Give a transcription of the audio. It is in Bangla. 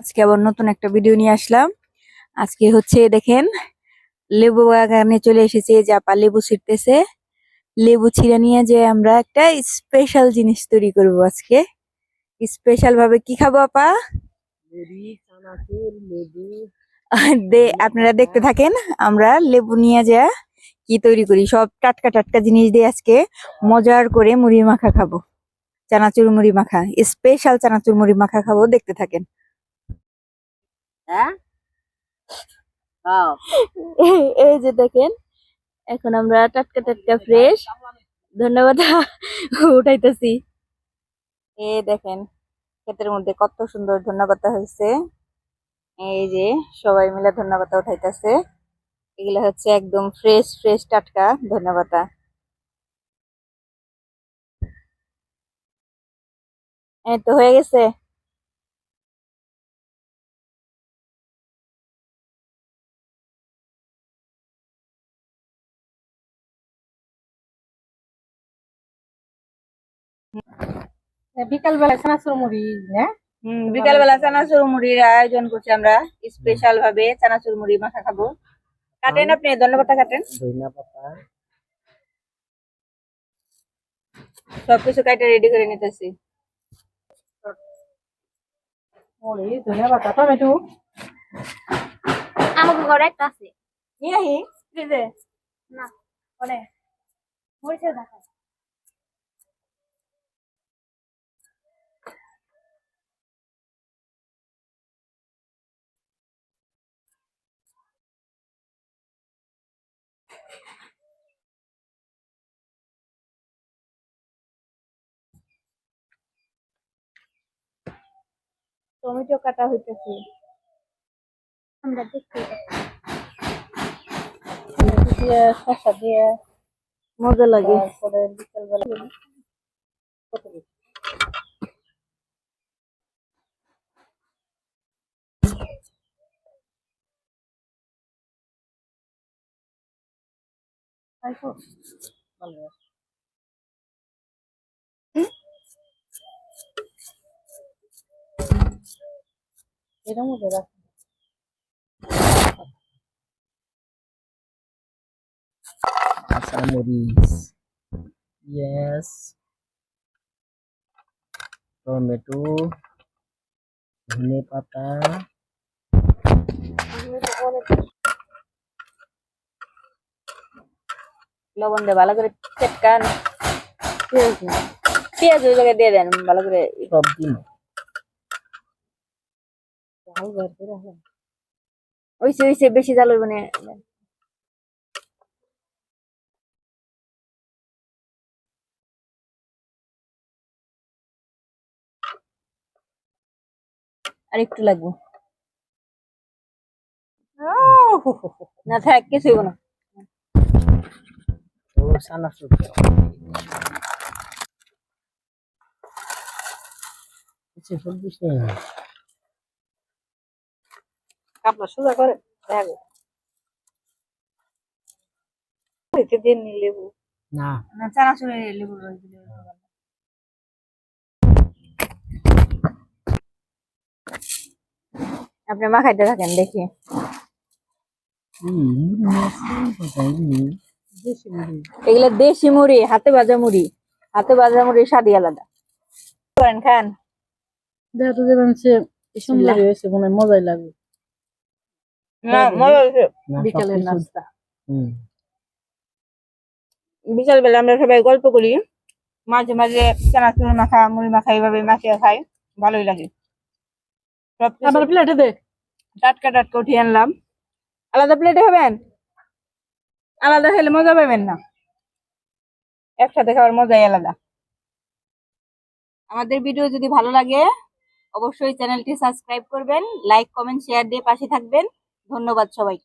আজকে আবার নতুন একটা ভিডিও নিয়ে আসলাম। আজকে হচ্ছে দেখেন লেবু বাগানে চলে এসেছে, যে আপা লেবু ছিঁড়তেছে। লেবু ছিঁড়ে নিয়ে যে আমরা একটা স্পেশাল জিনিস তৈরি করব আজকে। স্পেশাল ভাবে কি খাবো আপা? মুড়ি, চানাচুর, লেবু, আপনারা দেখতে থাকেন। আমরা লেবু নিয়ে যা কি তৈরি করি, সব টাটকা টাটকা জিনিস দিয়ে আজকে মজার করে মুড়ি মাখা খাবো। চানাচুর মুড়ি মাখা, স্পেশাল চানাচুর মুড়ি মাখা খাবো, দেখতে থাকেন। হ্যাঁ খাও। এই যে দেখেন, এখন আমরা টাটকা টাটকা ফ্রেশ ধন্যবাদ উঠাইতেছি। এই দেখেন ক্ষেতের মধ্যে কত সুন্দর ধন্যবাদ হয়েছে। এই যে সবাই মিলে ধন্যবাদ উঠাইতেছে। এগুলা হচ্ছে একদম ফ্রেশ ফ্রেশ টাটকা ধন্যবাদ। এই তো হয়ে গেছে। বিকাল বেলা চানাচুর মুড়ি না বিকাল বেলা চানাচুর মুড়ির আয়োজন করছি আমরা, স্পেশাল ভাবে চানাচুর মুড়ি মাখা খাবো। কাটেন আপনি ধন্যবাদ কাটেন, ধনিয়া পাতা, সবকিছু কাটে রেডি করে নিতেছি। মুড়ি, ধনিয়া পাতা, টমেটো। আমাকে ঘরে একটা আছে নিয়ে আহি ফ্রিজে। না কোনে? মরিচের দেখা টমেটো কাটা হইতেছে। আমরা দেখতে দিয়ে শসা দিয়ে মজা লাগে। তারপরে বিকাল বেলা কত বেশি খাইছো? ভালো আছে। এর মধ্যে রাখ। কাঁচামরিচ, পেঁয়াজ, টমেটো, ধনে পাতা, লবণ দিয়ে ভালো করে চেটকান। পেঁয়াজ না, পেঁয়াজ ওই জায়গায় দিয়ে দেন ভালো করে। সব দিন ঝাল বের করে রাখলাম। ওইসে ওইসে বেশি জাল হইব না। আর একটু লাগবে না, থাক কিছু হইব না। তো চানাচুর কিছু ফুল দিস নেই। কাপড় সোজা করে দেখো দিন লেবু না না চানাচুরে লেবু রস দিলে আপনি মাখাইতে থাকেন দেখি। দেশি মুড়ি এগুলা দেশি মুড়ি, হাতে ভাজা মুড়ি। হাতে ভাজা মুড়ির স্বাদই আলাদা। করেন খান। দেখা তো যাবেন সে সুন্দর হয়েছে, মনে হয় মজাই লাগবে। না মজা হয়েছে। না, বিকালের সবকিছু- নাস্তা। হুম। বিকাল বেলা আমরা সবাই গল্প করি, মাঝে মাঝে চানাচুর মাখা মুড়ি মাখা এইভাবে মাখিয়ে খাই, ভালোই লাগে। আবার প্লেটে দে। টাটকা টাটকা উঠিয়ে আনলাম। আলাদা প্লেটে খাবেন? আলাদা খেলে মজা পাবেন না, একসাথে খাওয়ার মজাই আলাদা। আমাদের ভিডিও যদি ভালো লাগে অবশ্যই চ্যানেলটি সাবস্ক্রাইব করবেন, লাইক কমেন্ট শেয়ার দিয়ে পাশে থাকবেন। ধন্যবাদ সবাই।